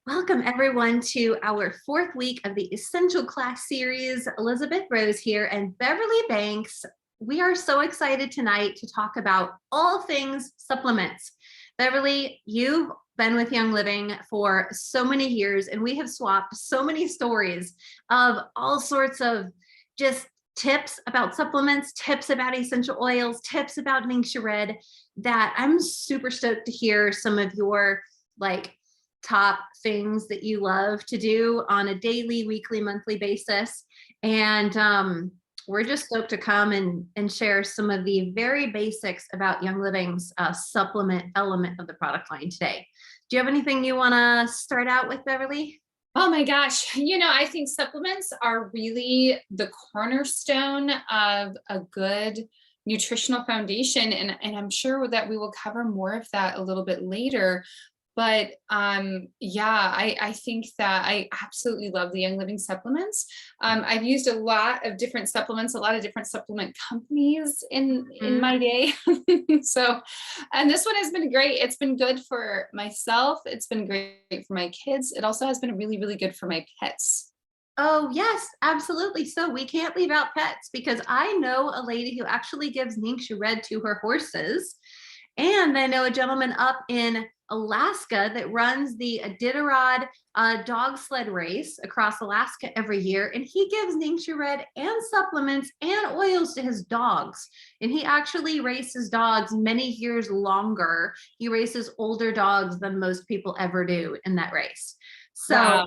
Welcome everyone to our fourth week of the Essential Class series. Elizabeth Rose here and Beverly Banks. We are so excited tonight to talk about all things supplements. Beverly, you've been with Young Living for so many years and we have swapped so many stories of all sorts of just tips about supplements, tips about essential oils, tips about Ningxia Red, that I'm super stoked to hear some of your top things that you love to do on a daily, weekly, monthly basis. And we're just stoked to come and share some of the very basics about Young Living's supplement element of the product line today. Do you have anything you want to start out with, Beverly? Oh my gosh. I think supplements are really the cornerstone of a good nutritional foundation. And I'm sure that we will cover more of that a little bit later. But I think that I absolutely love the Young Living supplements. I've used a lot of different supplements, a lot of different supplement companies in my day. And this one has been great. It's been good for myself. It's been great for my kids. It also has been really, really good for my pets. Oh, yes, absolutely. So we can't leave out pets because I know a lady who actually gives Ningxia Red to her horses. And I know a gentleman up in Alaska that runs the Iditarod dog sled race across Alaska every year. And he gives Ningxia Red and supplements and oils to his dogs. And he actually races dogs many years longer. He races older dogs than most people ever do in that race. So, wow.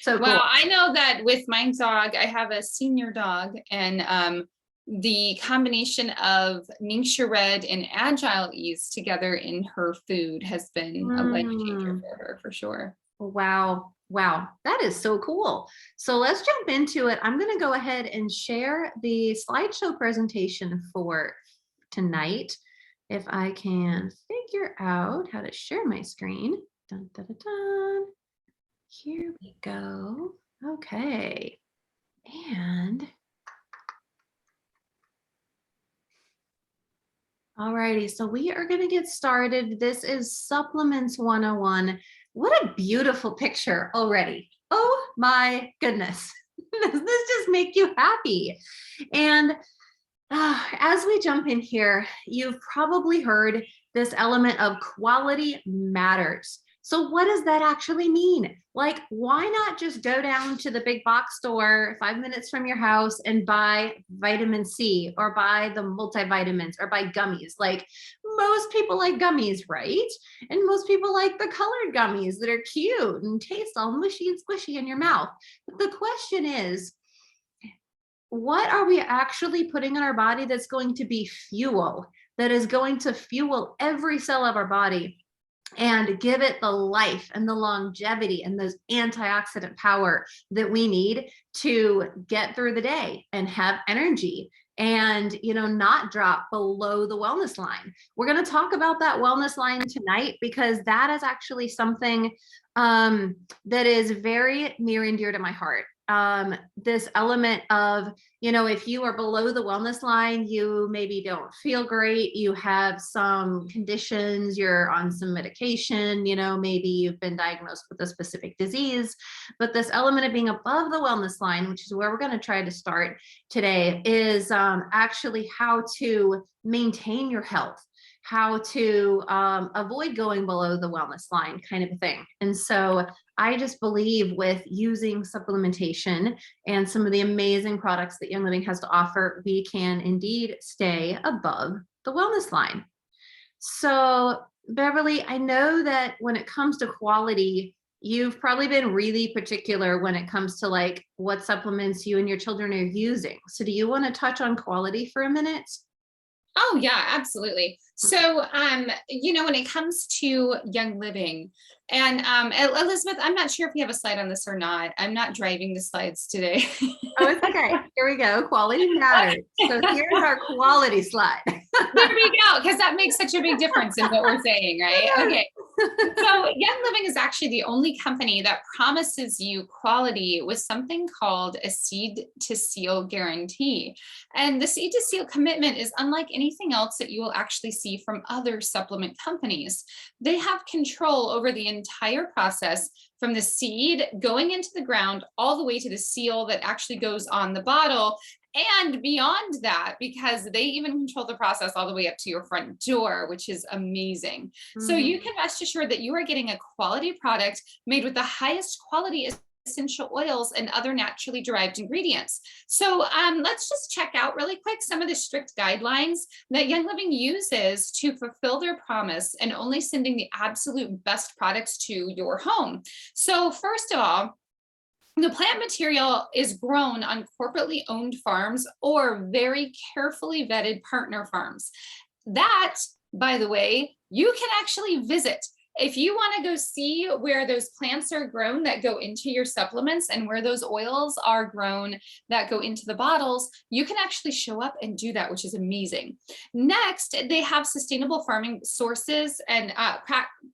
So cool. Well, I know that with my dog, I have a senior dog, and the combination of Ningxia Red and Agile Ease together in her food has been a life changer for her, for sure. Wow. Wow. That is so cool. So let's jump into it. I'm going to go ahead and share the slideshow presentation for tonight. If I can figure out how to share my screen. Dun, dun, dun, dun. Here we go. Okay. And alrighty, so we are going to get started. This is Supplements 101. What a beautiful picture already. Oh my goodness. Does this just make you happy? And as we jump in here, you've probably heard this element of quality matters. So what does that actually mean? Like, why not just go down to the big box store 5 minutes from your house and buy vitamin C or buy the multivitamins or buy gummies? Like, most people like gummies, right? And most people like the colored gummies that are cute and taste all mushy and squishy in your mouth. But the question is, what are we actually putting in our body that's going to be fuel, that is going to fuel every cell of our body and give it the life and the longevity and those antioxidant power that we need to get through the day and have energy and, not drop below the wellness line. We're going to talk about that wellness line tonight because that is actually something that is very near and dear to my heart. This element of, if you are below the wellness line, you maybe don't feel great, you have some conditions, you're on some medication, maybe you've been diagnosed with a specific disease, but this element of being above the wellness line, which is where we're going to try to start today, is actually how to maintain your health, how to avoid going below the wellness line kind of a thing. And so I just believe with using supplementation and some of the amazing products that Young Living has to offer, we can indeed stay above the wellness line. So Beverly, I know that when it comes to quality, you've probably been really particular when it comes to like what supplements you and your children are using. So do you want to touch on quality for a minute? Oh yeah, absolutely. So, when it comes to Young Living, and Elizabeth, I'm not sure if you have a slide on this or not. I'm not driving the slides today. Oh, it's okay. Here we go. Quality matters. So here's our quality slide. There we go, because that makes such a big difference in what we're saying, right? Okay. So Young Living is actually the only company that promises you quality with something called a seed to seal guarantee. And the seed to seal commitment is unlike anything else that you will actually see from other supplement companies. They have control over the entire process from the seed going into the ground all the way to the seal that actually goes on the bottle, and beyond that, because they even control the process all the way up to your front door, which is amazing. So you can rest assured that you are getting a quality product made with the highest quality essential oils and other naturally derived ingredients. So let's just check out really quick some of the strict guidelines that Young Living uses to fulfill their promise and only sending the absolute best products to your home. So first of all, the plant material is grown on corporately owned farms or very carefully vetted partner farms. That, by the way, you can actually visit. If you want to go see where those plants are grown that go into your supplements and where those oils are grown that go into the bottles, you can actually show up and do that, which is amazing. Next, they have sustainable farming sources and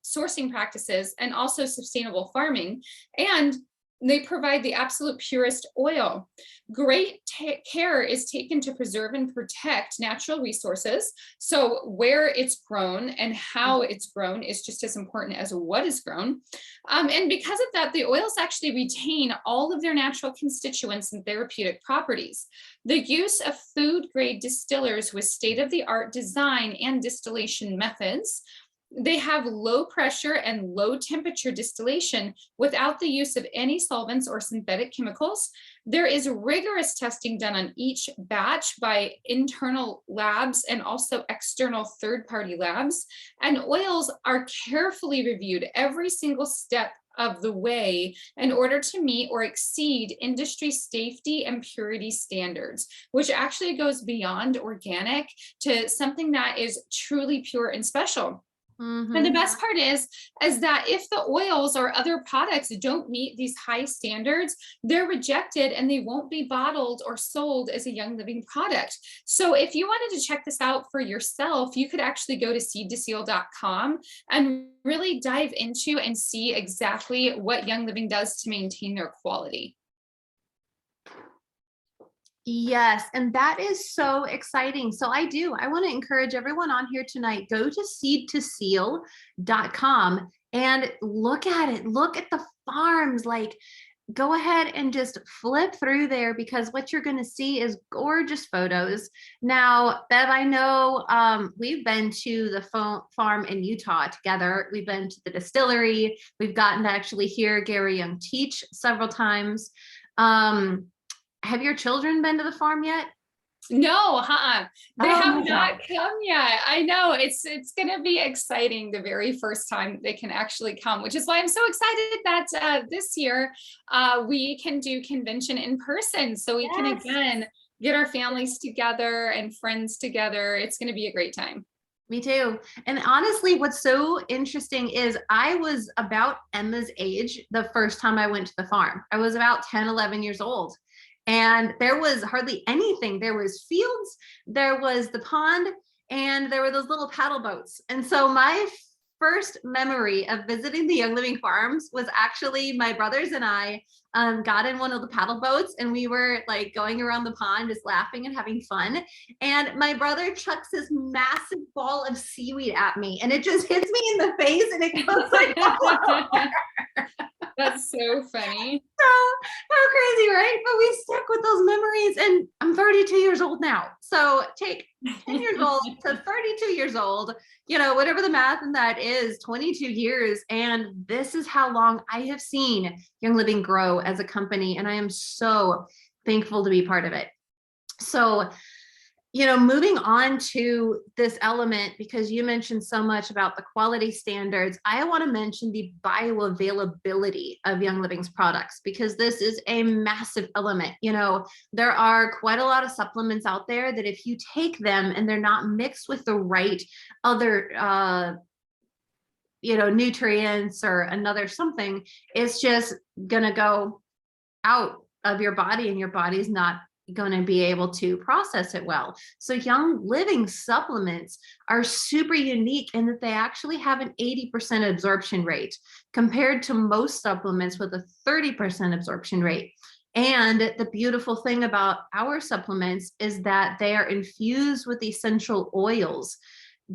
sourcing practices, and also sustainable farming. And they provide the absolute purest oil. Great care is taken to preserve and protect natural resources. So where it's grown and how it's grown is just as important as what is grown. And because of that, the oils actually retain all of their natural constituents and therapeutic properties. The use of food grade distillers with state-of-the-art design and distillation methods. They have low pressure and low temperature distillation without the use of any solvents or synthetic chemicals. There is rigorous testing done on each batch by internal labs and also external third-party labs. And oils are carefully reviewed every single step of the way in order to meet or exceed industry safety and purity standards, which actually goes beyond organic to something that is truly pure and special. And the best part is that if the oils or other products don't meet these high standards, they're rejected and they won't be bottled or sold as a Young Living product. So if you wanted to check this out for yourself, you could actually go to seedtoseal.com and really dive into and see exactly what Young Living does to maintain their quality. Yes, and that is so exciting. So I want to encourage everyone on here tonight, go to seedtoseal.com and look at it. Look at the farms, like go ahead and just flip through there, because what you're going to see is gorgeous photos. Now, Bev, I know we've been to the farm in Utah together. We've been to the distillery. We've gotten to actually hear Gary Young teach several times. Have your children been to the farm yet? No, they have not God. come yet. I know it's going to be exciting the very first time they can actually come, which is why I'm so excited that this year we can do convention in person, so we can again get our families together and friends together. It's going to be a great time. Me too. And honestly, what's so interesting is I was about Emma's age the first time I went to the farm. I was about 10, 11 years old. And there was hardly anything. There was fields, there was the pond, and there were those little paddle boats. And so my first memory of visiting the Young Living farms was actually my brothers and I got in one of the paddle boats, and we were like going around the pond, just laughing and having fun. And my brother chucks this massive ball of seaweed at me, and it just hits me in the face, and it goes like, That's so funny. So how crazy, right? But we stuck with those memories, and I'm 32 years old now. So take 10 years old to 32 years old, whatever the math in that is, 22 years. And this is how long I have seen Young Living grow as a company. And I am so thankful to be part of it. So, moving on to this element, because you mentioned so much about the quality standards, I want to mention the bioavailability of Young Living's products, because this is a massive element. There are quite a lot of supplements out there that if you take them and they're not mixed with the right other nutrients or another something, it's just gonna go out of your body, and your body's not going to be able to process it well. So Young Living supplements are super unique in that they actually have an 80% absorption rate compared to most supplements with a 30% absorption rate. And the beautiful thing about our supplements is that they are infused with essential oils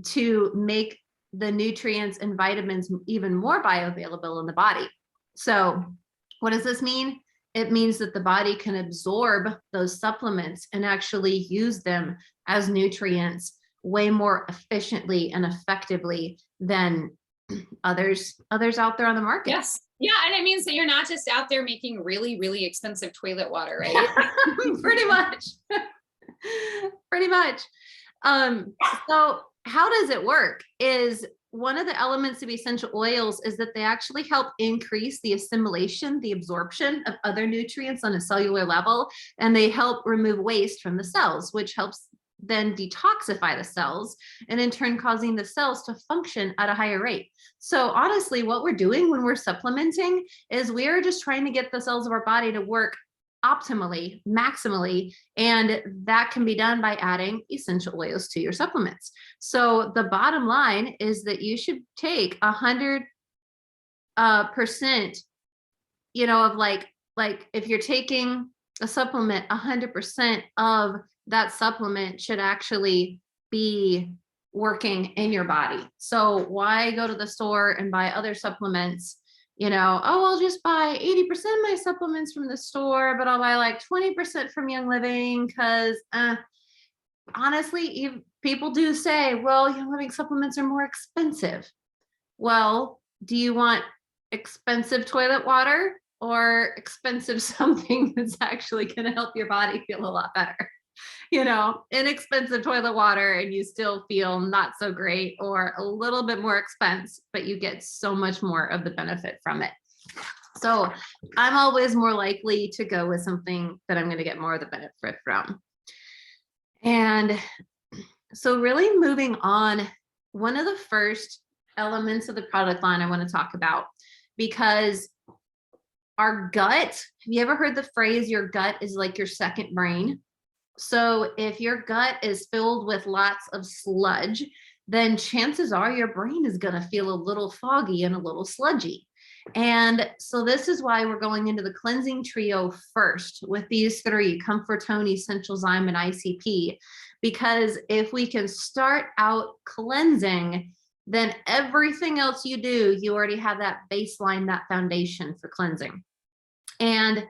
to make the nutrients and vitamins even more bioavailable in the body. So what does this mean? It means that the body can absorb those supplements and actually use them as nutrients way more efficiently and effectively than others out there on the market. Yes. Yeah. And it means that you're not just out there making really, really expensive toilet water, right? Pretty much. Pretty much. So how does it work? Is one of the elements of essential oils is that they actually help increase the assimilation, the absorption of other nutrients on a cellular level, and they help remove waste from the cells, which helps then detoxify the cells, and in turn causing the cells to function at a higher rate. So honestly, what we're doing when we're supplementing is we're just trying to get the cells of our body to work optimally, maximally, and that can be done by adding essential oils to your supplements. So the bottom line is that you should take 100% of like if you're taking a supplement, 100% of that supplement should actually be working in your body. So why go to the store and buy other supplements? I'll just buy 80% of my supplements from the store, but I'll buy like 20% from Young Living because honestly, people do say, well, Young Living supplements are more expensive. Well, do you want expensive toilet water or expensive something that's actually going to help your body feel a lot better? Inexpensive toilet water and you still feel not so great, or a little bit more expense, but you get so much more of the benefit from it. So I'm always more likely to go with something that I'm going to get more of the benefit from. And so really moving on, one of the first elements of the product line I want to talk about, because our gut, have you ever heard the phrase, your gut is like your second brain? So if your gut is filled with lots of sludge, then chances are your brain is going to feel a little foggy and a little sludgy. And so this is why we're going into the cleansing trio first with these three: Comfortone, Essential Zyme, and ICP. Because if we can start out cleansing, then everything else you do, you already have that baseline, that foundation for cleansing. And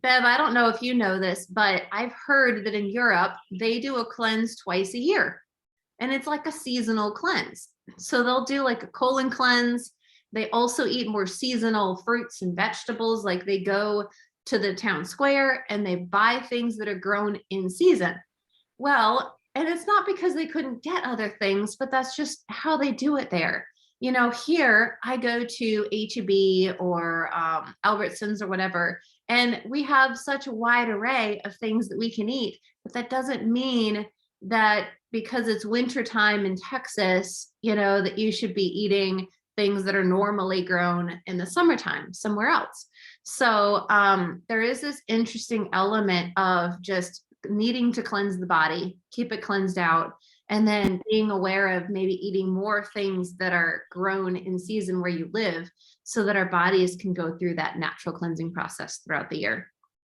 Bev, I don't know if you know this, but I've heard that in Europe, they do a cleanse twice a year. And it's like a seasonal cleanse. So they'll do like a colon cleanse. They also eat more seasonal fruits and vegetables. Like they go to the town square and they buy things that are grown in season. Well, and it's not because they couldn't get other things, but that's just how they do it there. Here I go to H-E-B or Albertsons or whatever, and we have such a wide array of things that we can eat, but that doesn't mean that because it's wintertime in Texas, that you should be eating things that are normally grown in the summertime somewhere else. So there is this interesting element of just needing to cleanse the body, keep it cleansed out, and then being aware of maybe eating more things that are grown in season where you live so that our bodies can go through that natural cleansing process throughout the year.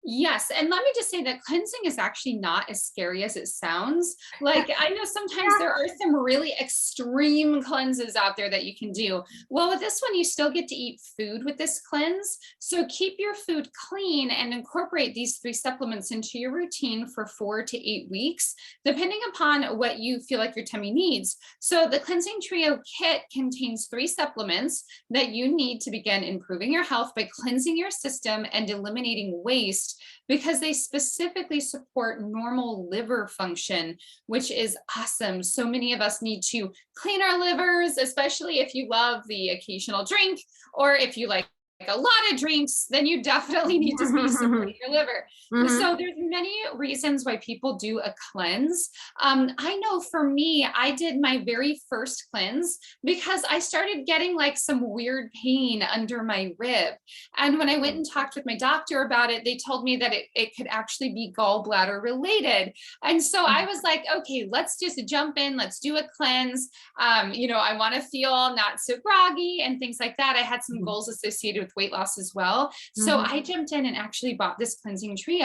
Yes. And let me just say that cleansing is actually not as scary as it sounds. Like, I know sometimes there are some really extreme cleanses out there that you can do. Well, with this one, you still get to eat food with this cleanse. So keep your food clean and incorporate these 3 supplements into your routine for 4 to 8 weeks, depending upon what you feel like your tummy needs. So the Cleansing Trio kit contains 3 supplements that you need to begin improving your health by cleansing your system and eliminating waste, because they specifically support normal liver function, which is awesome. So many of us need to clean our livers, especially if you love the occasional drink, or if you like a lot of drinks, then you definitely need to be supporting your liver. So there's many reasons why people do a cleanse. I know for me, I did my very first cleanse because I started getting like some weird pain under my rib. And when I went and talked with my doctor about it, they told me that it could actually be gallbladder related. And so I was like, okay, let's just jump in. Let's do a cleanse. I want to feel not so groggy and things like that. I had some goals associated with weight loss as well. So I jumped in and actually bought this cleansing trio.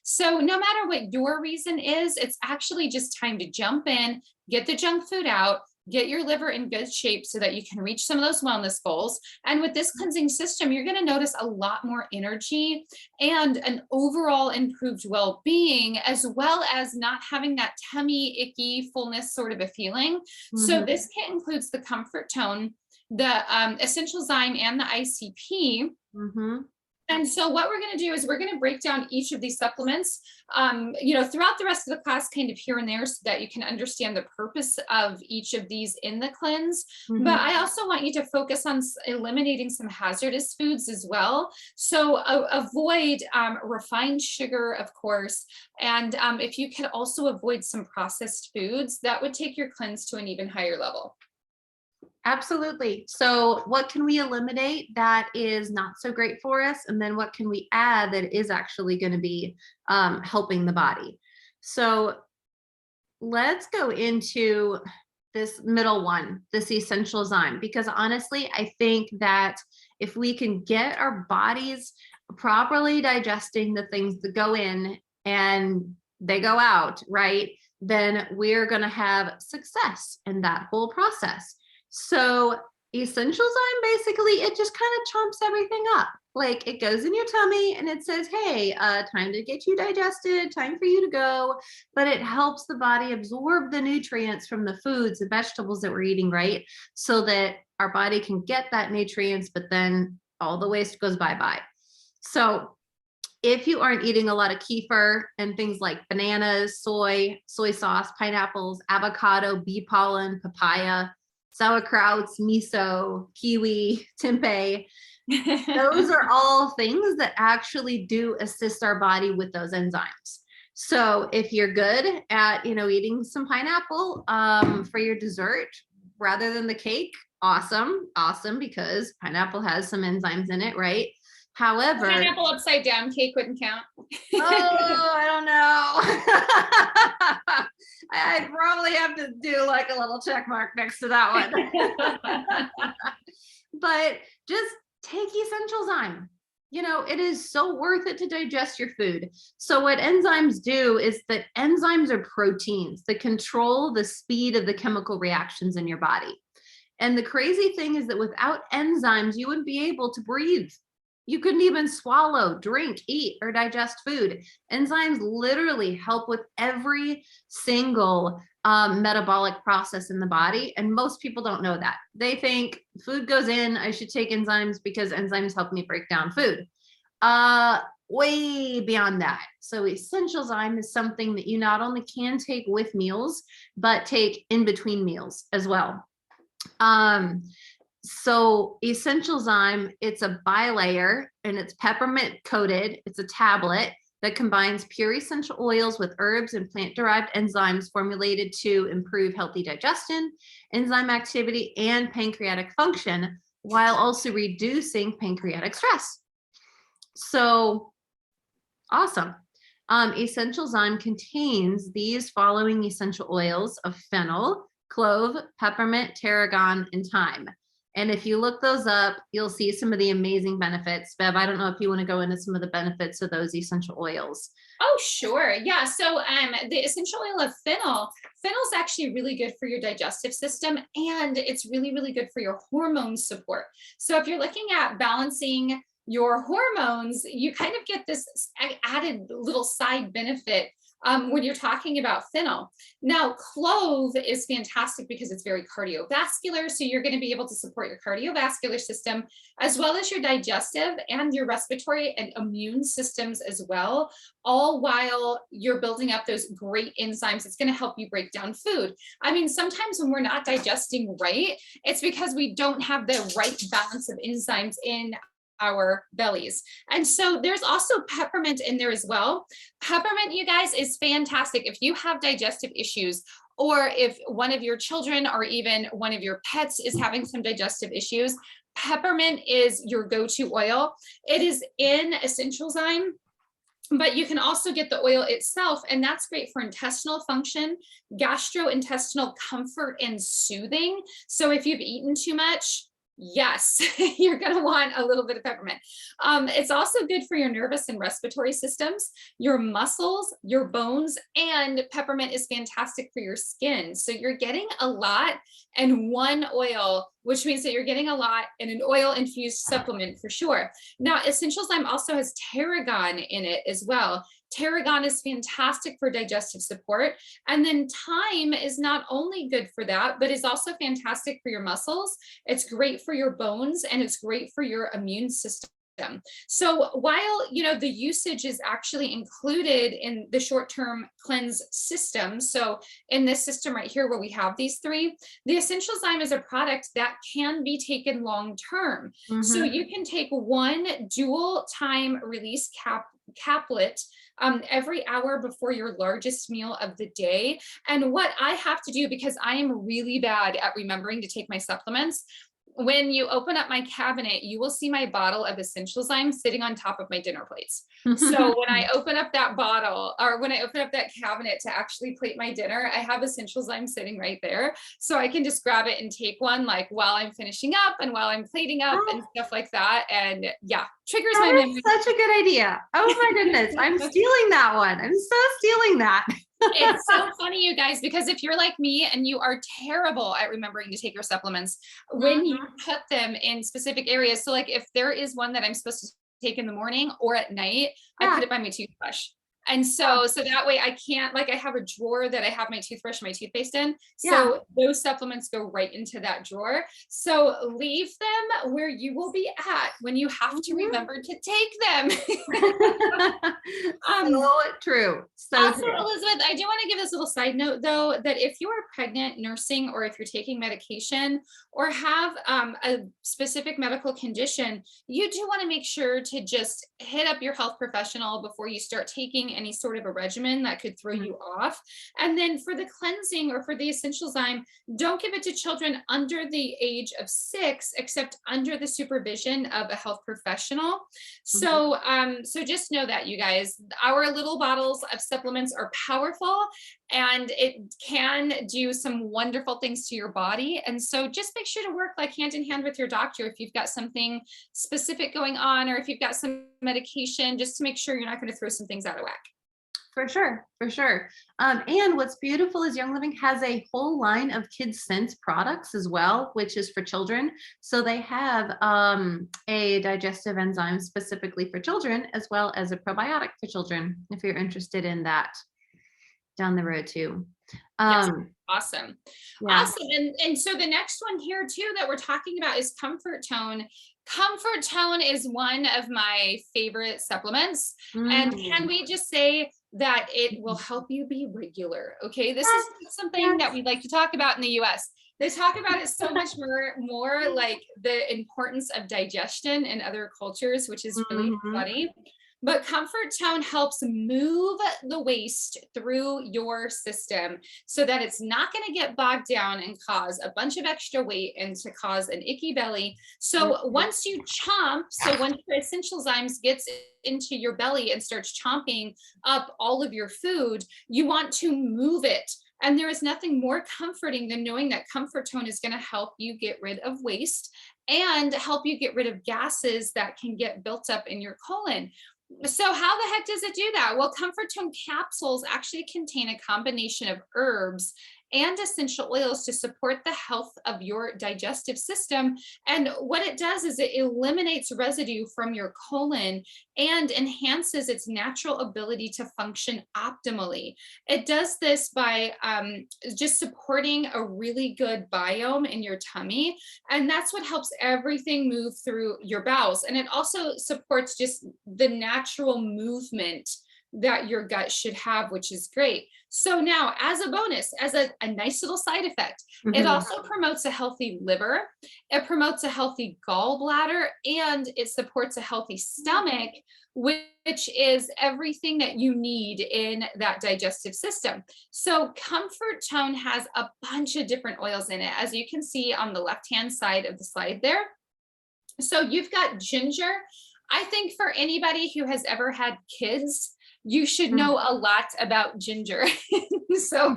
So no matter what your reason is, it's actually just time to jump in, get the junk food out, get your liver in good shape so that you can reach some of those wellness goals. And with this cleansing system, you're going to notice a lot more energy and an overall improved well-being, as well as not having that tummy, icky, fullness sort of a feeling. So this kit includes the Comfort Tone, the Essential Zyme, and the ICP. And so what we're going to do is we're going to break down each of these supplements, throughout the rest of the class, kind of here and there, so that you can understand the purpose of each of these in the cleanse. But I also want you to focus on eliminating some hazardous foods as well. So avoid refined sugar, of course. And if you could also avoid some processed foods, that would take your cleanse to an even higher level. Absolutely. So what can we eliminate that is not so great for us? And then what can we add that is actually going to be helping the body? So let's go into this middle one, this Essential Zyme, because honestly, I think that if we can get our bodies properly digesting the things that go in and they go out, right, then we're going to have success in that whole process. So Essential Zyme, basically, it just kind of chomps everything up. Like it goes in your tummy and it says, hey, time to get you digested, time for you to go. But it helps the body absorb the nutrients from the foods, the vegetables that we're eating, right? So that our body can get that nutrients, but then all the waste goes bye-bye. So if you aren't eating a lot of kefir and things like bananas, soy sauce, pineapples, avocado, bee pollen, papaya, sauerkrauts, miso, kiwi, tempeh, those are all things that actually do assist our body with those enzymes. So if you're good at, eating some pineapple for your dessert rather than the cake, awesome, because pineapple has some enzymes in it, right? However, pineapple upside down cake wouldn't count. I don't know. I'd probably have to do like a little check mark next to that one. But just take Essential Zyme. It is so worth it to digest your food. So what enzymes do is that enzymes are proteins that control the speed of the chemical reactions in your body. And the crazy thing is that without enzymes, you wouldn't be able to breathe. You couldn't even swallow, drink, eat, or digest food. Enzymes literally help with every single metabolic process in the body. And most people don't know that. They think food goes in, I should take enzymes because enzymes help me break down food. Way beyond that. So Essential Zyme is something that you not only can take with meals, but take in between meals as well. So Essential Zyme, it's a bilayer and it's peppermint coated. It's a tablet that combines pure essential oils with herbs and plant-derived enzymes formulated to improve healthy digestion, enzyme activity, and pancreatic function, while also reducing pancreatic stress. So awesome. Essential Zyme contains these following essential oils of fennel, clove, peppermint, tarragon, and thyme. And if you look those up, you'll see some of the amazing benefits. Bev, I don't know if you want to go into some of the benefits of those essential oils. Oh, sure. Yeah. So the essential oil of fennel is actually really good for your digestive system, and it's really, really good for your hormone support. So if you're looking at balancing your hormones, you kind of get this added little side benefit when you're talking about fennel. Now, clove is fantastic because it's very cardiovascular. So you're going to be able to support your cardiovascular system, as well as your digestive and your respiratory and immune systems as well, all while you're building up those great enzymes. It's going to help you break down food. I mean, sometimes when we're not digesting right, it's because we don't have the right balance of enzymes in our bellies. And so there's also peppermint in there as well. Peppermint, you guys, is fantastic. If you have digestive issues, or if one of your children or even one of your pets is having some digestive issues, peppermint is your go-to oil. It is in Essential Zyme, but you can also get the oil itself, and that's great for intestinal function, gastrointestinal comfort, and soothing. So if you've eaten too much, Yes, you're going to want a little bit of peppermint. It's also good for your nervous and respiratory systems, your muscles, your bones, and peppermint is fantastic for your skin. So you're getting a lot in one oil, which means that you're getting a lot in an oil infused supplement for sure. Now, Essential Zyme also has tarragon in it as well. Tarragon is fantastic for digestive support. And then thyme is not only good for that, but is also fantastic for your muscles. It's great for your bones and it's great for your immune system. So while, the usage is actually included in the short-term cleanse system, so in this system right here where we have these three, the Essential Zyme is a product that can be taken long-term. So you can take one dual time release caplet every hour before your largest meal of the day. And what I have to do, because I am really bad at remembering to take my supplements, when you open up my cabinet, you will see my bottle of Essential Zyme sitting on top of my dinner plates. So when I open up that bottle, or when I open up that cabinet to actually plate my dinner, I have Essential Zyme sitting right there. So I can just grab it and take one like while I'm finishing up and while I'm plating up and stuff like that. And yeah, triggers my memory. Such a good idea. Oh my goodness. I'm stealing that one. I'm so stealing that. It's so funny, you guys, because if you're like me and you are terrible at remembering to take your supplements, when you put them in specific areas, so like if there is one that I'm supposed to take in the morning or at night, I put it by my toothbrush. And so that way I can't, like I have a drawer that I have my toothbrush and my toothpaste in. So those supplements go right into that drawer. So leave them where you will be at when you have to remember to take them. So true. So also, true. Elizabeth, I do want to give this little side note though, that if you are pregnant, nursing, or if you're taking medication or have a specific medical condition, you do want to make sure to just hit up your health professional before you start taking any sort of a regimen that could throw you off. And then for the cleansing or for the Essential Zyme, don't give it to children under the age of 6, except under the supervision of a health professional. So, so just know that, you guys, our little bottles of supplements are powerful and it can do some wonderful things to your body. And so just make sure to work like hand in hand with your doctor if you've got something specific going on, or if you've got some medication, just to make sure you're not going to throw some things out of whack. For sure, for sure. And what's beautiful is Young Living has a whole line of kids scent products as well, which is for children. So they have a digestive enzyme specifically for children, as well as a probiotic for children, if you're interested in that down the road too. Yes. Awesome. Awesome. And so the next one here too that we're talking about is Comfort Tone. Comfort Tone is one of my favorite supplements. And can we just say that it will help you be regular? Okay, this is something that we like to talk about in the US. They talk about it so much more like the importance of digestion in other cultures, which is really funny. But Comfort Tone helps move the waste through your system so that it's not going to get bogged down and cause a bunch of extra weight and to cause an icky belly. So once you chomp, so once your Essential Zymes gets into your belly and starts chomping up all of your food, you want to move it. And there is nothing more comforting than knowing that Comfort Tone is going to help you get rid of waste and help you get rid of gases that can get built up in your colon. So how the heck does it do that? Well, Comfort Tone capsules actually contain a combination of herbs and essential oils to support the health of your digestive system. And what it does is it eliminates residue from your colon and enhances its natural ability to function optimally. It does this by just supporting a really good biome in your tummy. And that's what helps everything move through your bowels. And it also supports just the natural movement that your gut should have, which is great. So now, as a bonus, as a nice little side effect, it also promotes a healthy liver, it promotes a healthy gallbladder, and it supports a healthy stomach, which is everything that you need in that digestive system. So Comfort Tone has a bunch of different oils in it, as you can see on the left-hand side of the slide there. So you've got ginger. I think for anybody who has ever had kids, you should know a lot about ginger. So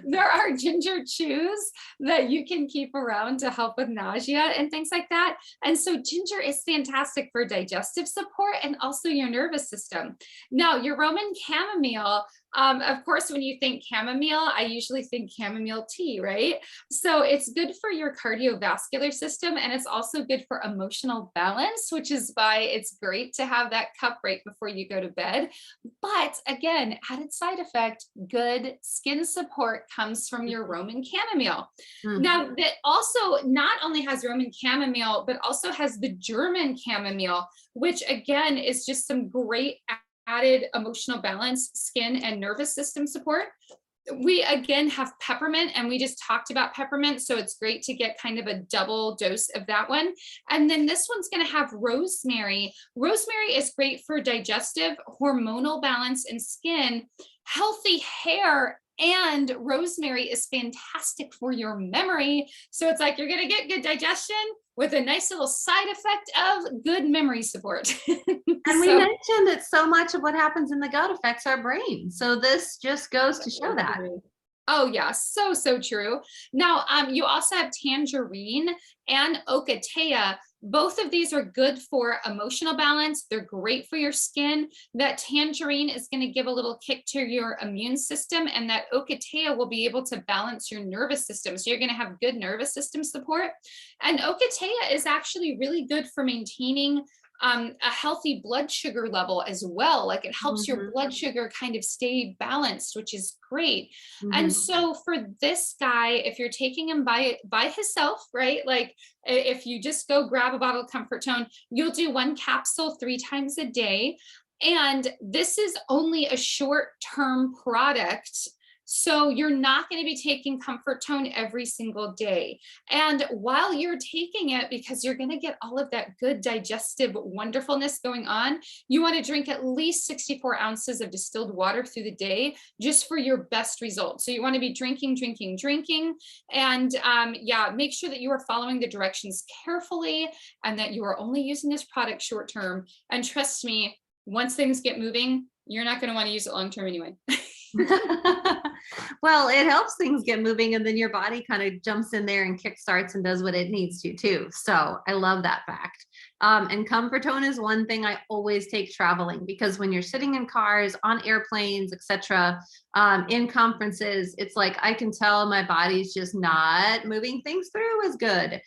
there are ginger chews that you can keep around to help with nausea and things like that. And so ginger is fantastic for digestive support and also your nervous system. Now, your Roman chamomile, of course, when you think chamomile, I usually think chamomile tea, right? So it's good for your cardiovascular system, and it's also good for emotional balance, which is why it's great to have that cup right before you go to bed. But again, added side effect, good skin support comes from your Roman chamomile. Now, that also not only has Roman chamomile, but also has the German chamomile, which again is just some great added emotional balance, skin and nervous system support. We again have peppermint, and we just talked about peppermint, so it's great to get kind of a double dose of that one. And then this one's going to have rosemary. Rosemary is great for digestive, hormonal balance, and skin, healthy hair. And rosemary is fantastic for your memory. So it's like you're going to get good digestion with a nice little side effect of good memory support. And we mentioned that so much of what happens in the gut affects our brain. So this just goes to show that. Oh yeah, so true. Now, you also have tangerine and ocotea. Both of these are good for emotional balance. They're great for your skin. That tangerine is going to give a little kick to your immune system, and that ocotea will be able to balance your nervous system. So you're going to have good nervous system support. And ocotea is actually really good for maintaining a healthy blood sugar level as well. Like it helps your blood sugar kind of stay balanced, which is great. And so for this guy, if you're taking him by himself, right? Like if you just go grab a bottle of Comfort Tone, you'll do 1 capsule 3 times a day. And this is only a short-term product. So you're not going to be taking Comfort Tone every single day. And while you're taking it, because you're going to get all of that good digestive wonderfulness going on, you want to drink at least 64 ounces of distilled water through the day just for your best results. So you want to be drinking. And yeah, make sure that you are following the directions carefully and that you are only using this product short term. And trust me, once things get moving, you're not going to want to use it long term anyway. Well, it helps things get moving, and then your body kind of jumps in there and kickstarts and does what it needs to too. So I love that fact. And Comfort Tone is one thing I always take traveling, because when you're sitting in cars, on airplanes, etc., in conferences, it's like I can tell my body's just not moving things through as good.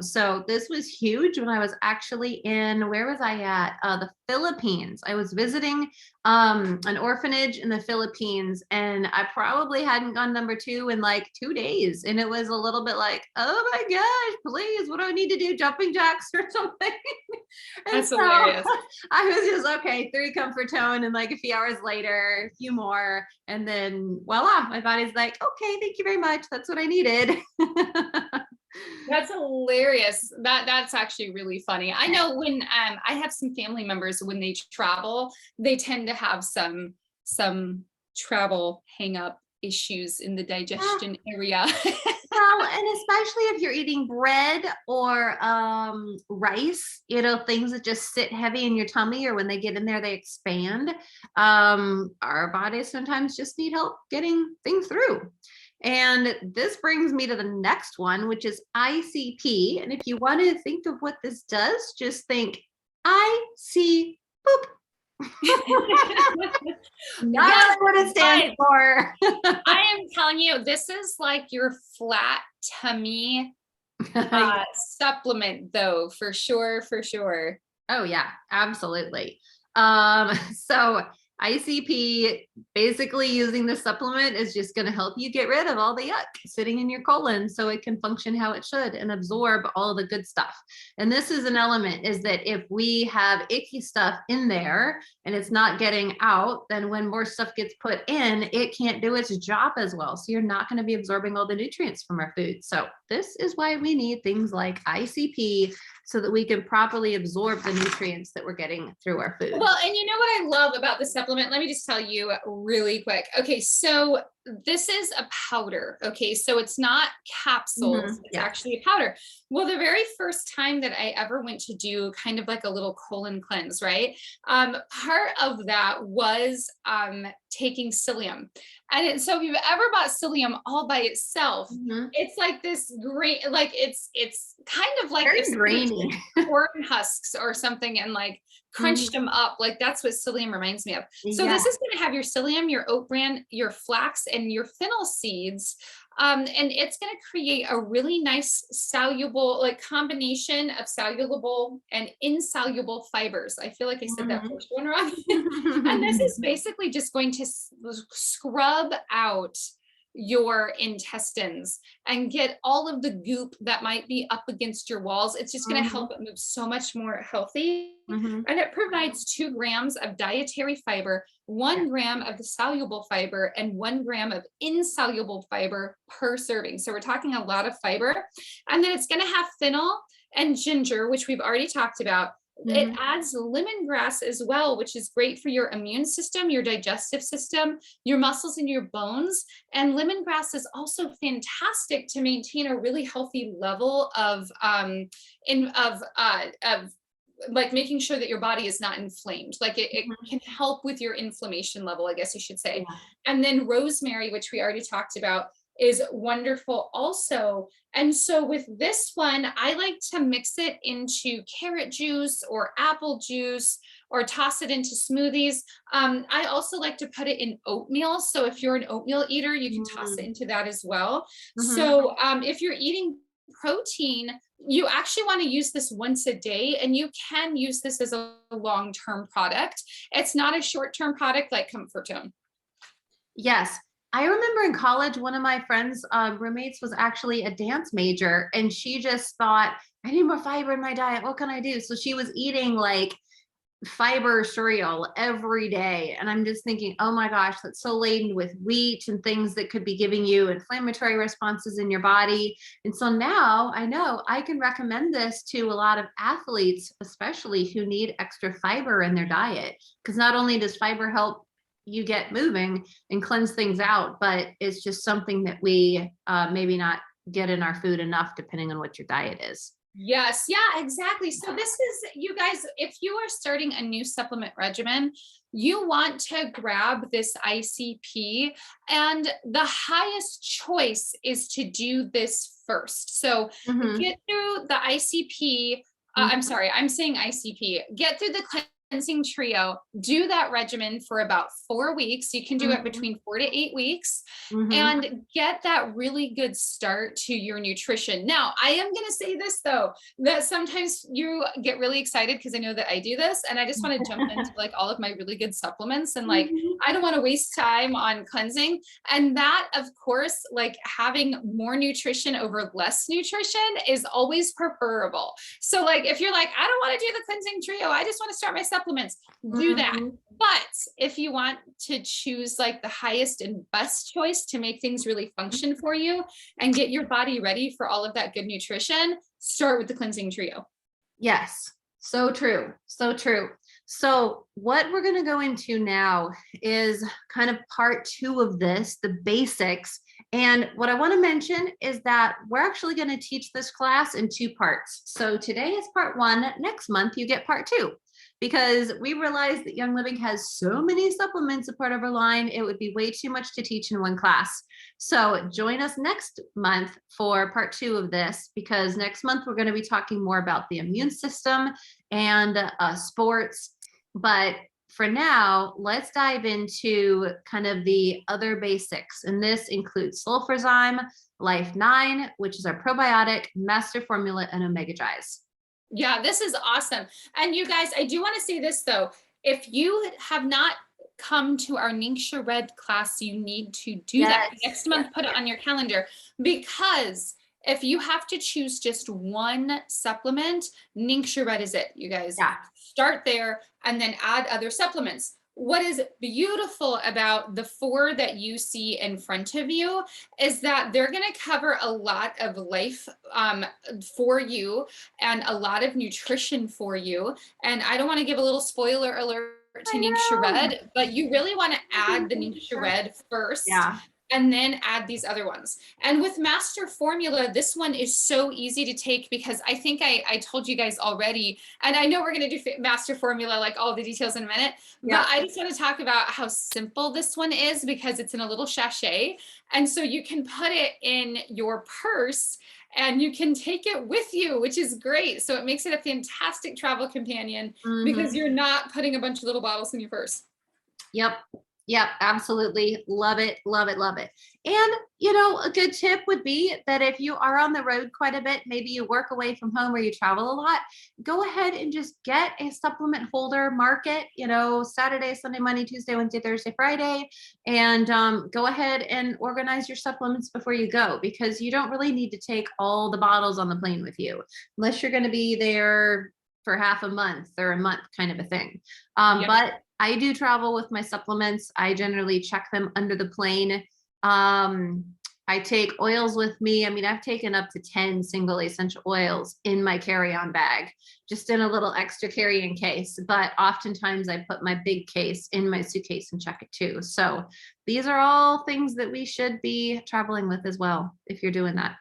So this was huge when I was actually in, where was I at? The Philippines. I was visiting an orphanage in the Philippines, and I probably hadn't gone number 2 in like 2 days. And it was a little bit like, oh my gosh, please, what do I need to do? Jumping jacks or something? That's hilarious. I was just, okay, 3 Comfort Tone, and like a few hours later, a few more. And then voila, my body's like, okay, thank you very much. That's what I needed. That's hilarious. That's actually really funny. I know when I have some family members, when they travel, they tend to have some travel hang up issues in the digestion area. Well, and especially if you're eating bread or rice, things that just sit heavy in your tummy, or when they get in there, they expand. Our bodies sometimes just need help getting things through. And this brings me to the next one, which is ICP. And if you want to think of what this does, just think IC boop. Not what it stands for. I am telling you, this is like your flat tummy supplement, though, for sure. Oh yeah, absolutely. So ICP, basically using the supplement, is just going to help you get rid of all the yuck sitting in your colon so it can function how it should and absorb all the good stuff. And this is an element, is that if we have icky stuff in there and it's not getting out, then when more stuff gets put in, it can't do its job as well. So you're not going to be absorbing all the nutrients from our food. So this is why we need things like ICP, so that we can properly absorb the nutrients that we're getting through our food. Well, and you know what I love about the supplement? Let me just tell you really quick. Okay, so this is a powder. Okay. So it's not capsules, it's Yeah. actually a powder. Well, the very first time that I ever went to do kind of like a little colon cleanse, right? Part of that was taking psyllium. So if you've ever bought psyllium all by itself, Mhm. it's like this great, like it's kind of like if Very somebody grainy. took corn husks or something and like crunched Mhm. them up. Like that's what psyllium reminds me of. So Yeah. this is going to have your psyllium, your oat bran, your flax, and your fennel seeds. And it's going to create a really nice soluble, like combination of soluble and insoluble fibers. I feel like I said that Mhm. first one wrong. And this is basically just going to scrub out your intestines and get all of the goop that might be up against your walls. It's just going to Mhm. help it move so much more healthy. Mhm. And it provides 2 grams of dietary fiber, Yeah. 1 gram of the soluble fiber, and 1 gram of insoluble fiber per serving. So we're talking a lot of fiber. And then it's going to have fennel and ginger, which we've already talked about. It Mhm. adds lemongrass as well, which is great for your immune system, your digestive system, your muscles, and your bones. And lemongrass is also fantastic to maintain a really healthy level of like making sure that your body is not inflamed. Like it Mhm. can help with your inflammation level, I guess you should say. Yeah. And then rosemary, which we already talked about, is wonderful also. And so with this one, I like to mix it into carrot juice or apple juice or toss it into smoothies. I also like to put it in oatmeal. So if you're an oatmeal eater, you can toss it Mm. into that as well. Mhm. So if you're eating protein, you actually want to use this once a day, and you can use this as a long-term product. It's not a short-term product like Comfort Tone. Yes. I remember in college, one of my friends' roommates was actually a dance major, and she just thought, I need more fiber in my diet. What can I do? So she was eating like fiber cereal every day. And I'm just thinking, oh my gosh, that's so laden with wheat and things that could be giving you inflammatory responses in your body. And so now I know I can recommend this to a lot of athletes, especially who need extra fiber in their diet. Because not only does fiber help you get moving and cleanse things out, but it's just something that we maybe not get in our food enough, depending on what your diet is. Yes, yeah, exactly. So this is, you guys, if you are starting a new supplement regimen, you want to grab this ICP, and the highest choice is to do this first. So Mhm. get through the ICP. I'm Mhm. sorry, I'm saying ICP. Get through the cleansing trio. Do that regimen for about 4 weeks. You can do it Mhm. between 4 to 8 weeks, Mhm. and get that really good start to your nutrition. Now, I am going to say this though, that sometimes you get really excited because I know that I do this, and I just want to jump into like all of my really good supplements, and like Mhm. I don't want to waste time on cleansing. And that, of course, like having more nutrition over less nutrition is always preferable. So like if you're like, I don't want to do the cleansing trio, I just want to start my supplements, do that. Mhm. But if you want to choose like the highest and best choice to make things really function for you and get your body ready for all of that good nutrition, start with the cleansing trio. Yes, so true. So true. So, what we're going to go into now is kind of part 2 of this, the basics. And what I want to mention is that we're actually going to teach this class in 2 parts. So, today is part 1. Next month, you get part 2, because we realized that Young Living has so many supplements a part of our line, it would be way too much to teach in one class. So join us next month for part 2 of this, because next month we're going to be talking more about the immune system and sports. But for now, let's dive into kind of the other basics. And this includes Sulfurzyme, Life 9, which is our probiotic, master formula, and omega dries. Yeah, this is awesome. And you guys, I do want to say this though. If you have not come to our Ningxia Red class, you need to do that Yes. next month. Put it on your calendar, because if you have to choose just one supplement, Ningxia Red is it, you guys. Yeah. Start there and then add other supplements. What is beautiful about the 4 that you see in front of you is that they're going to cover a lot of life for you and a lot of nutrition for you. And I don't want to give a little spoiler alert to I Ningxia know. Red, but you really want to add the Ningxia Red first. Yeah. and then add these other ones. And with Master Formula, this one is so easy to take because I think I told you guys already, and I know we're going to do Master Formula, like all the details in a minute, Yeah. but I just want to talk about how simple this one is because it's in a little sachet. And so you can put it in your purse and you can take it with you, which is great. So it makes it a fantastic travel companion because you're not putting a bunch of little bottles in your purse. Yep. Yep. Absolutely. Love it. Love it. Love it. And, you know, a good tip would be that if you are on the road quite a bit, maybe you work away from home or you travel a lot, go ahead and just get a supplement holder, mark it, you know, Saturday, Sunday, Monday, Tuesday, Wednesday, Thursday, Friday, and go ahead and organize your supplements before you go, because you don't really need to take all the bottles on the plane with you unless you're going to be there for half a month or a month kind of a thing. But I do travel with my supplements. I generally check them under the plane. I take oils with me. I mean, I've taken up to 10 single essential oils in my carry-on bag, just in a little extra carrying case. But oftentimes I put my big case in my suitcase and check it too. So these are all things that we should be traveling with as well, if you're doing that.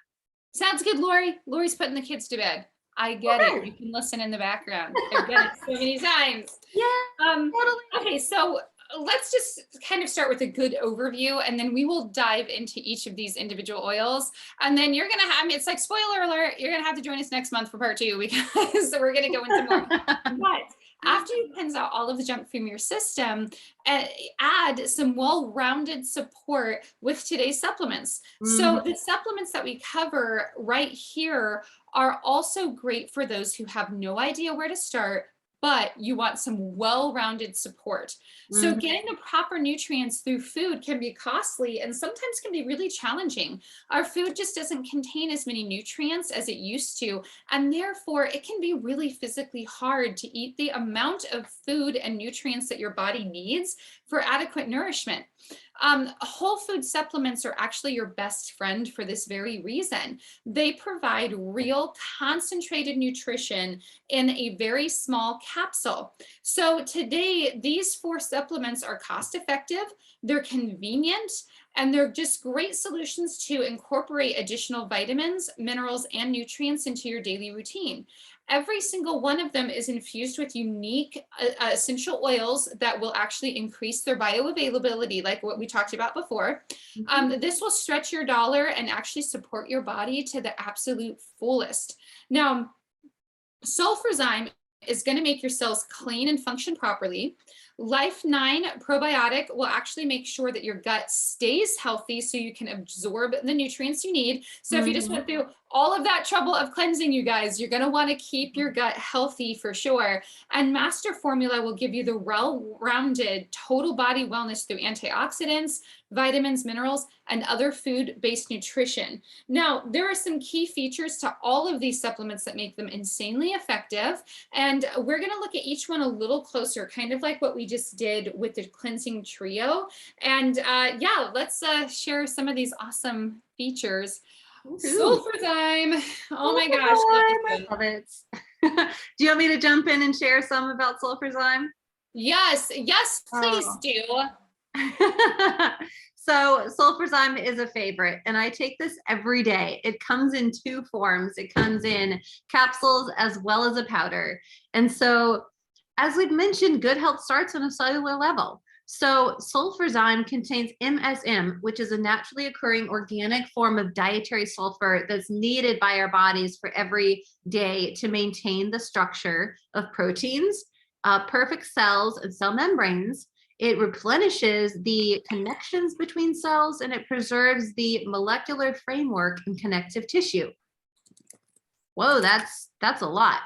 Sounds good, Lori. Lori's putting the kids to bed. I get it. You can listen in the background. I've done it so many times. Yeah, totally. Okay, so let's just kind of start with a good overview, and then we will dive into each of these individual oils. And then you're going to have, it's like spoiler alert, you're going to have to join us next month for part 2 because we're going to go into more. But after you cleanse out all of the junk from your system, add some well-rounded support with today's supplements. So the supplements that we cover right here are also great for those who have no idea where to start, but you want some well-rounded support. So getting the proper nutrients through food can be costly and sometimes can be really challenging. Our food just doesn't contain as many nutrients as it used to, and therefore it can be really physically hard to eat the amount of food and nutrients that your body needs for adequate nourishment. Whole food supplements are actually your best friend for this very reason. They provide real concentrated nutrition in a very small capsule. So today, these 4 supplements are cost effective, they're convenient, and they're just great solutions to incorporate additional vitamins, minerals, and nutrients into your daily routine. Every single one of them is infused with unique essential oils that will actually increase their bioavailability, like what we talked about before. This will stretch your dollar and actually support your body to the absolute fullest. Now, Sulfurzyme is going to make your cells clean and function properly. Life 9 probiotic will actually make sure that your gut stays healthy so you can absorb the nutrients you need. So if you just went through all of that trouble of cleansing, you guys, you're going to want to keep your gut healthy for sure. And Master Formula will give you the well-rounded total body wellness through antioxidants, vitamins, minerals, and other food-based nutrition. Now, there are some key features to all of these supplements that make them insanely effective. And we're going to look at each one a little closer, kind of like what we just did with the cleansing trio. And yeah, let's share some of these awesome features. Sulfurzyme. Oh my gosh. I love it. Do you want me to jump in and share some about Sulfurzyme? Yes, yes, please do. So Sulfurzyme is a favorite, and I take this every day. It comes in 2 forms. It comes in capsules as well as a powder. And so, as we've mentioned, good health starts on a cellular level. So Sulfurzyme contains MSM, which is a naturally occurring organic form of dietary sulfur that's needed by our bodies for every day to maintain the structure of proteins, perfect cells, and cell membranes. It replenishes the connections between cells, and it preserves the molecular framework in connective tissue. Whoa, that's a lot.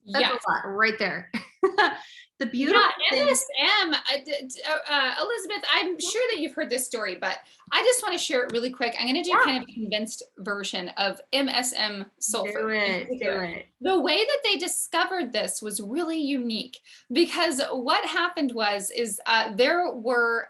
That's a lot right there. The beautiful MSM, Elizabeth, I'm sure that you've heard this story, but I just want to share it really quick. I'm going to do kind of a condensed version of MSM sulfur. Do it. The way that they discovered this was really unique because what happened was there were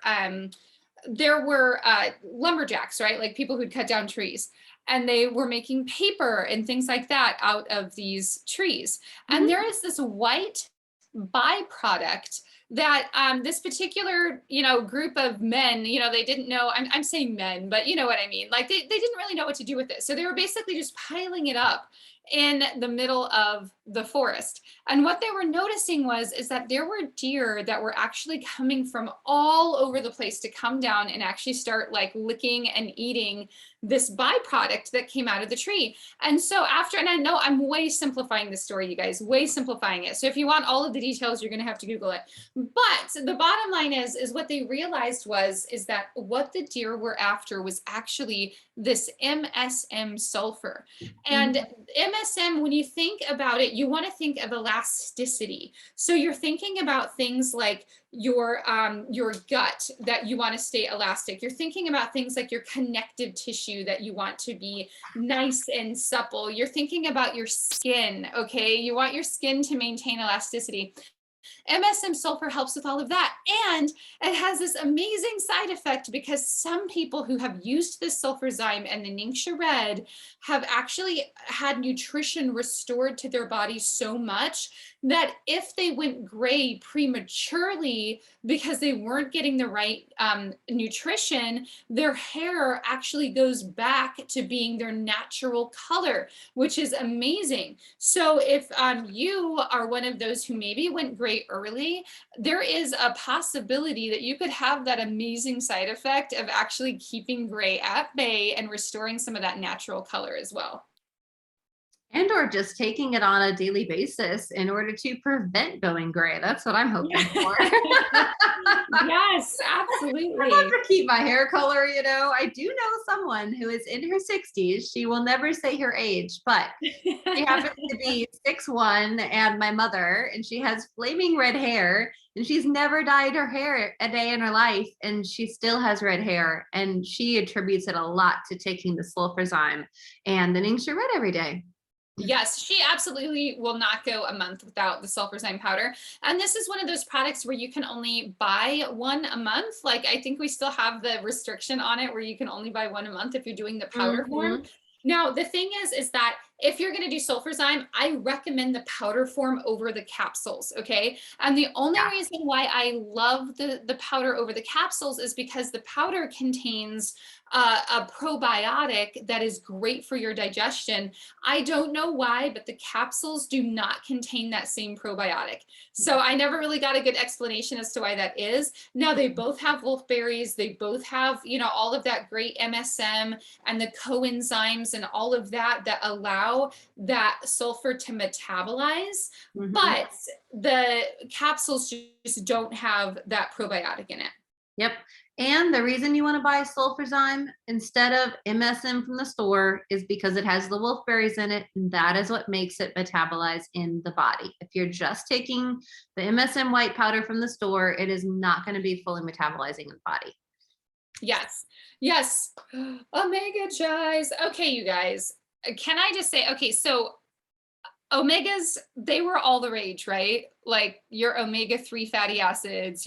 lumberjacks, right? Like people who'd cut down trees. And they were making paper and things like that out of these trees. And there is this white byproduct that this particular, group of men, they didn't know, I'm saying men, but you know what I mean? Like they didn't really know what to do with it. So they were basically just piling it up in the middle of the forest. And what they were noticing is that there were deer that were actually coming from all over the place to come down and actually start like licking and eating this byproduct that came out of the tree. And so after, and I know I'm way simplifying this story, you guys, way simplifying it. So if you want all of the details, you're going to have to Google it. But the bottom line is what they realized is that what the deer were after was actually this MSM sulfur. And MSM, when you think about it, you want to think of elasticity. So you're thinking about things like your gut that you want to stay elastic. You're thinking about things like your connective tissue that you want to be nice and supple. You're thinking about your skin, okay? You want your skin to maintain elasticity. MSM sulfur helps with all of that. And it has this amazing side effect because some people who have used this Sulfurzyme and the Ningxia Red have actually had nutrition restored to their body so much that if they went gray prematurely because they weren't getting the right nutrition, their hair actually goes back to being their natural color, which is amazing. So if you are one of those who maybe went gray early, there is a possibility that you could have that amazing side effect of actually keeping gray at bay and restoring some of that natural color as well. And or just taking it on a daily basis in order to prevent going gray. That's what I'm hoping for. Yes, I absolutely. love to keep my hair color, I do know someone who is in her 60s. She will never say her age, but she happens to be 6'1" and my mother, and she has flaming red hair, and she's never dyed her hair a day in her life, and she still has red hair, and she attributes it a lot to taking the Sulfurzyme and the Ningxia Red every day. Yes, she absolutely will not go a month without the Sulfurzyme powder. And this is one of those products where you can only buy one a month. Like I think we still have the restriction on it where you can only buy one a month if you're doing the powder form. Now, the thing is that if you're going to do Sulfurzyme, I recommend the powder form over the capsules, okay? And the only reason why I love the powder over the capsules is because the powder contains a probiotic that is great for your digestion. I don't know why, but the capsules do not contain that same probiotic. So I never really got a good explanation as to why that is. Now, they both have wolfberries. They both have, all of that great MSM and the coenzymes and all of that allow that sulfur to metabolize. But the capsules just don't have that probiotic in it. Yep. And the reason you want to buy Sulfurzyme instead of MSM from the store is because it has the wolfberries in it, and that is what makes it metabolize in the body. If you're just taking the MSM white powder from the store, it is not going to be fully metabolizing in the body. Yes. Yes. Omega Chives. Okay, you guys. Can I just say, okay, so omegas, they were all the rage, right? Like your omega-3 fatty acids,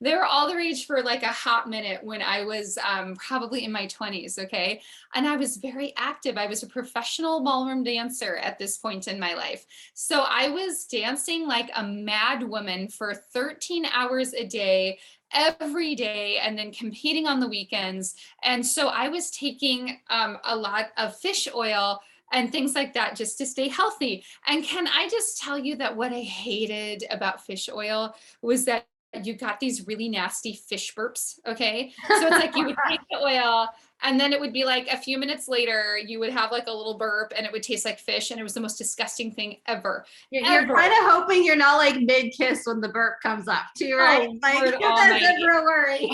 they were all the rage for like a hot minute when I was probably in my 20s, okay? And I was very active. I was a professional ballroom dancer at this point in my life. So I was dancing like a mad woman for 13 hours a day, every day, and then competing on the weekends. And so I was taking a lot of fish oil and things like that just to stay healthy. And can I just tell you that what I hated about fish oil was that you got these really nasty fish burps, okay? So it's like you would take the oil and then it would be like a few minutes later, you would have like a little burp and it would taste like fish, and it was the most disgusting thing ever. You're kind of hoping you're not like mid-kiss when the burp comes up too, right? Oh, like Lord that's almighty. never a worry.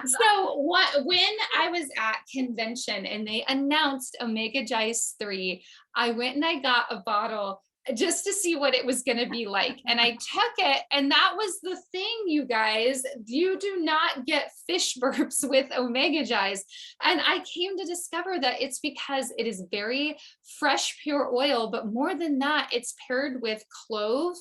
So when I was at convention and they announced Omega Jice 3, I went and I got a bottle just to see what it was going to be like. And I took it, and that was the thing, you guys. You do not get fish burps with Omega Jice. And I came to discover that it's because it is very fresh, pure oil, but more than that, it's paired with clove,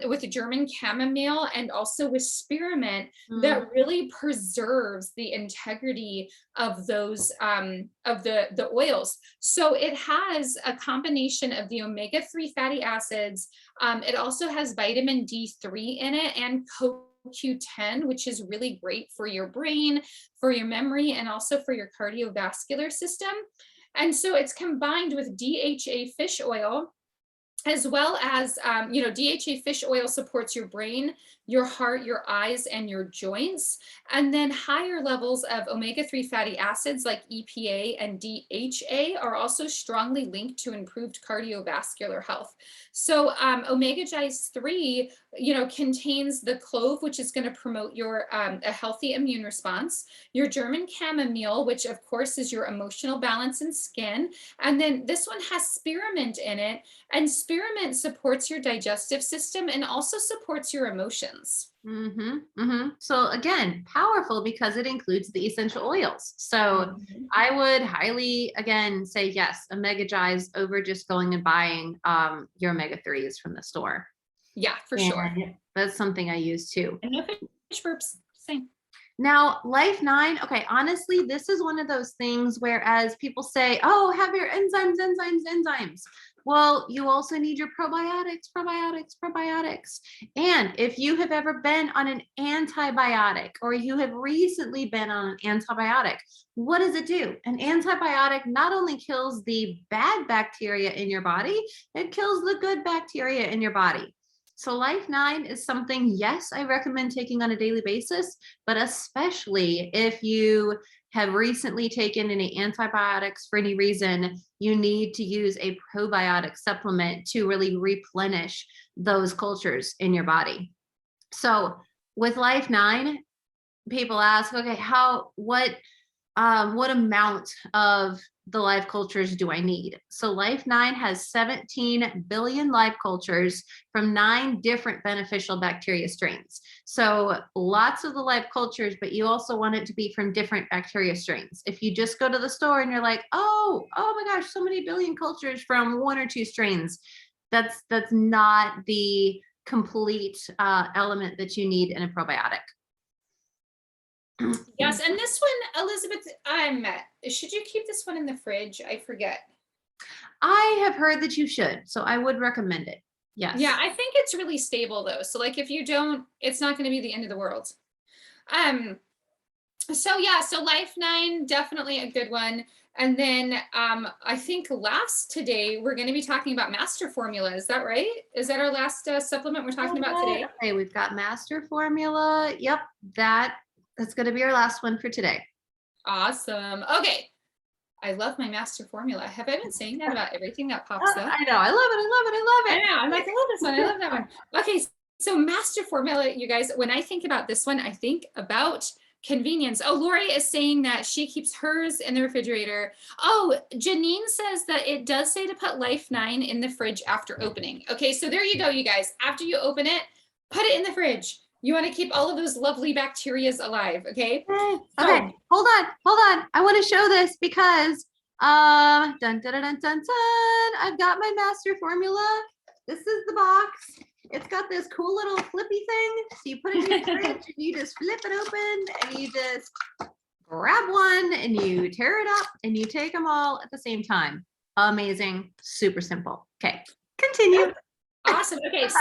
with German chamomile, and also with spearmint that really preserves the integrity of those of the oils. So it has a combination of the omega-3 fatty fatty acids. It also has vitamin D3 in it and CoQ10, which is really great for your brain, for your memory, and also for your cardiovascular system. And so it's combined with DHA fish oil, as well as, DHA fish oil supports your brain, your heart, your eyes, and your joints. And then higher levels of omega-3 fatty acids like EPA and DHA are also strongly linked to improved cardiovascular health. So omega-3, contains the clove, which is going to promote your a healthy immune response, your German chamomile, which of course is your emotional balance and skin. And then this one has spearmint in it, and spearmint supports your digestive system and also supports your emotions. So again, powerful because it includes the essential oils. So Mhm. I would highly, again, say yes, omega-3s over just going and buying your omega-3s from the store. Yeah, for sure. And that's something I use too. And no fish burps, same. Now, Life 9, okay, honestly, this is one of those things whereas people say, oh, have your enzymes. Well, you also need your probiotics. And if you have ever been on an antibiotic or you have recently been on an antibiotic, what does it do? An antibiotic not only kills the bad bacteria in your body, it kills the good bacteria in your body. So Life 9 is something, yes, I recommend taking on a daily basis, but especially if you have recently taken any antibiotics for any reason, you need to use a probiotic supplement to really replenish those cultures in your body. So with Life 9, people ask, okay, what amount of the live cultures do I need? So Life 9 has 17 billion live cultures from 9 different beneficial bacteria strains. So lots of the live cultures, but you also want it to be from different bacteria strains. If you just go to the store and you're like, oh my gosh, so many billion cultures from 1 or 2 strains, that's not the complete element that you need in a probiotic. Yes, and this one, Elizabeth, should you keep this one in the fridge? I forget. I have heard that you should, so I would recommend it. Yes. Yeah, I think it's really stable though. So like if you don't, it's not going to be the end of the world. So Life 9, definitely a good one. And then I think last today we're going to be talking about master formula. Is that right? Is that our last supplement we're talking about today? Okay, we've got master formula. Yep, that's going to be our last one for today. Awesome. Okay. I love my master formula. Have I been saying that about everything that pops up? I know. I love it. I know. I'm like, I love this one. I love that one. Okay. So master formula, you guys, when I think about this one, I think about convenience. Oh, Lori is saying that she keeps hers in the refrigerator. Oh, Janine says that it does say to put Life 9 in the fridge after opening. Okay. So there you go, you guys. After you open it, put it in the fridge. You want to keep all of those lovely bacterias alive. Okay. Okay. Hold on. I want to show this because dun, dun, dun, dun, dun, dun. I've got my master formula. This is the box. It's got this cool little flippy thing. So you put it in your fridge and you just flip it open and you just grab one and you tear it up and you take them all at the same time. Amazing. Super simple. Okay. Continue. Awesome. Okay, so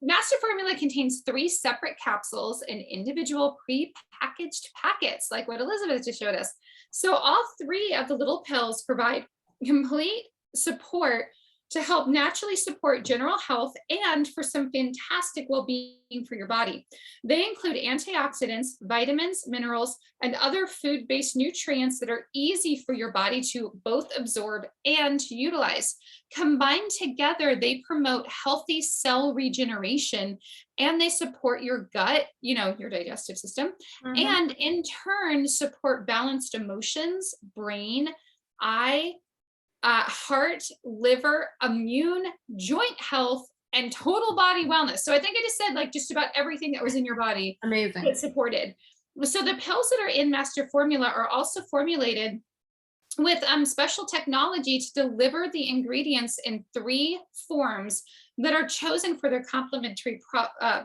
master formula contains 3 separate capsules in individual pre-packaged packets, like what Elizabeth just showed us. So all 3 of the little pills provide complete support to help naturally support general health and for some fantastic well-being for your body. They include antioxidants, vitamins, minerals, and other food-based nutrients that are easy for your body to both absorb and utilize. Combined together, they promote healthy cell regeneration and they support your gut, your digestive system, and in turn support balanced emotions, brain, eye, heart, liver, immune, joint health, and total body wellness. So I think I just said like just about everything that was in your body. Amazing. It's supported. So the pills that are in master formula are also formulated with special technology to deliver the ingredients in 3 forms that are chosen for their complementary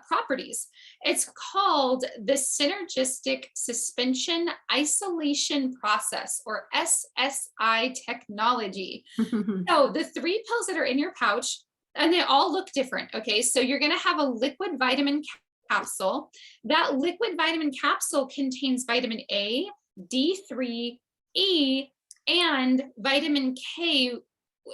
properties. It's called the Synergistic Suspension Isolation Process, or SSI technology. So the 3 pills that are in your pouch And they all look different. Okay. So you're going to have a liquid vitamin capsule. That liquid vitamin capsule contains vitamin A, D3, E, and vitamin K.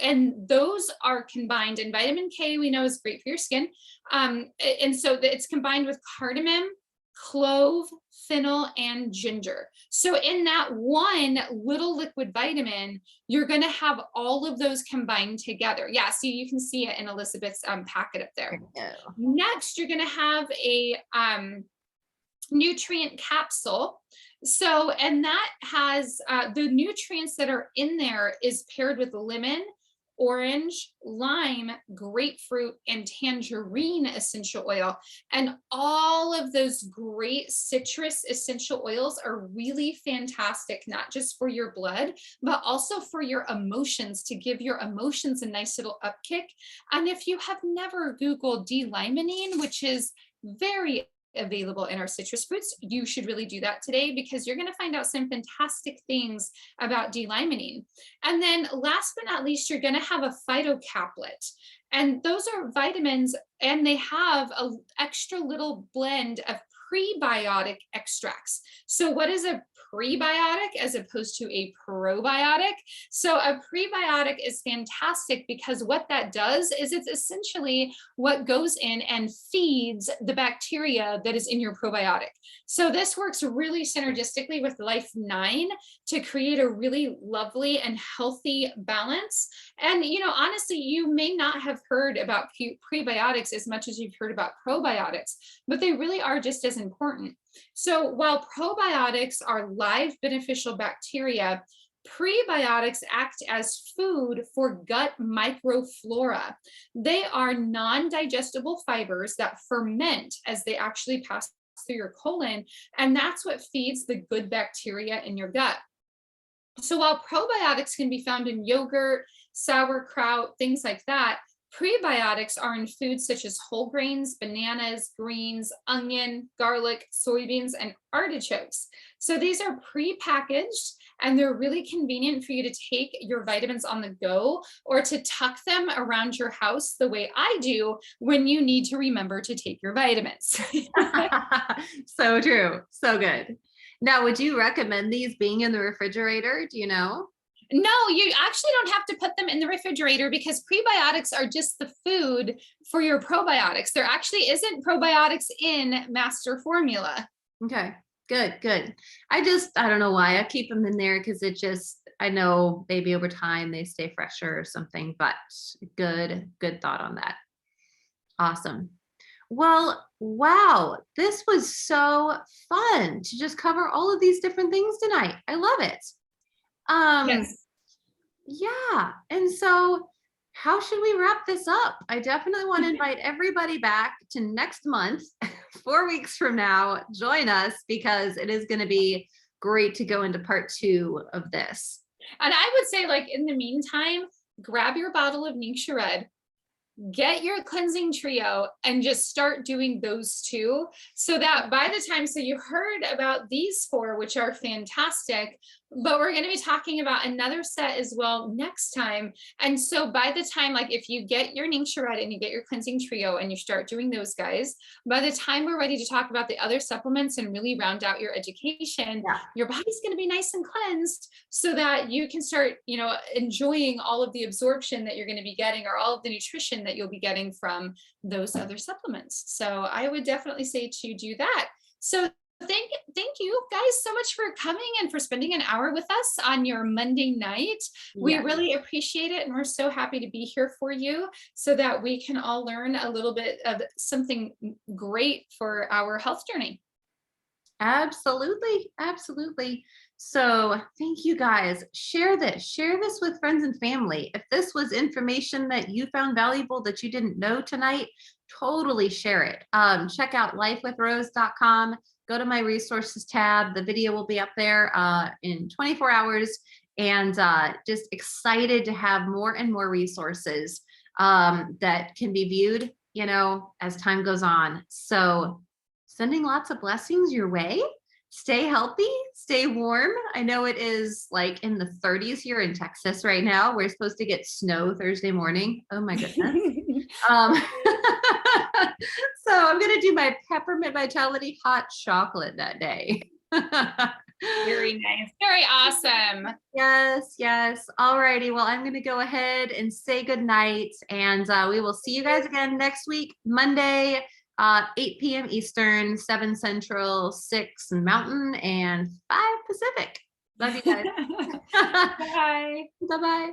And those are combined. And vitamin K, we know, is great for your skin. And so it's combined with cardamom, clove, fennel, and ginger. So in that one little liquid vitamin, you're going to have all of those combined together. Yeah, so you can see it in Elizabeth's packet up there. Next, you're going to have a nutrient capsule. So, and that has the nutrients that are in there is paired with lemon, orange, lime, grapefruit, and tangerine essential oil. And all of those great citrus essential oils are really fantastic, not just for your blood, but also for your emotions, to give your emotions a nice little upkick. And if you have never Googled D-limonene, which is very available in our citrus fruits, you should really do that today, because you're going to find out some fantastic things about D-limonene. And then last but not least, you're going to have a phytocaplet. And those are vitamins, and they have an extra little blend of prebiotic extracts. So what is a prebiotic as opposed to a probiotic? So a prebiotic is fantastic because what that does is it's essentially what goes in and feeds the bacteria that is in your probiotic. So this works really synergistically with Life 9 to create a really lovely and healthy balance. And, you know, honestly, you may not have heard about prebiotics as much as you've heard about probiotics, but they really are just as important. So while probiotics are live beneficial bacteria, prebiotics act as food for gut microflora. They are non-digestible fibers that ferment as they actually pass through your colon, and that's what feeds the good bacteria in your gut. So while probiotics can be found in yogurt, sauerkraut, things like that, prebiotics are in foods such as whole grains, bananas, greens, onion, garlic, soybeans, and artichokes. So these are pre-packaged, and they're really convenient for you to take your vitamins on the go or to tuck them around your house the way I do when you need to remember to take your vitamins. So true. So good. Now, would you recommend these being in the refrigerator? Do you know? No, you actually don't have to put them in the refrigerator, because prebiotics are just the food for your probiotics. There actually isn't probiotics in master formula. Okay, good, good. I don't know why I keep them in there, because I know maybe over time they stay fresher or something, but good thought on that. Awesome. Well, wow, this was so fun to just cover all of these different things tonight. I love it. Yes. Yeah. And so how should we wrap this up? I definitely want to invite everybody back to next month, 4 weeks from now. Join us, because it is going to be great to go into part 2 of this. And I would say, like, in the meantime, grab your bottle of Ningxia Red, get your cleansing trio, and just start doing those 2, so that by the time, so you heard about these 4, which are fantastic, but we're going to be talking about another set as well next time. And so by the time, like, if you get your Ningxia Red and you get your cleansing trio and you start doing those guys, by the time we're ready to talk about the other supplements and really round out your education, your body's going to be nice and cleansed, so that you can start, you know, enjoying all of the absorption that you're going to be getting, or all of the nutrition that you'll be getting from those other supplements. So I would definitely say to do that. So thank you guys so much for coming and for spending an hour with us on your Monday night. We really appreciate it, and we're so happy to be here for you, so that we can all learn a little bit of something great for our health journey. Absolutely. Absolutely. So thank you guys. Share this with friends and family. If this was information that you found valuable that you didn't know tonight, totally share it. Check out lifewithrose.com. Go to my resources tab. The video will be up there in 24 hours. And just excited to have more and more resources that can be viewed, you know, as time goes on. So sending lots of blessings your way. Stay healthy, stay warm. I know it is like in the 30s here in Texas right now. We're supposed to get snow Thursday morning. Oh my goodness. Um, so I'm gonna do my peppermint vitality hot chocolate that day. Very nice. Very awesome. Yes, yes. All righty. Well, I'm gonna go ahead and say good night, and we will see you guys again next week, Monday, 8 p.m. Eastern, 7 Central, 6 Mountain, and 5 Pacific. Love you guys. Bye. Bye-bye.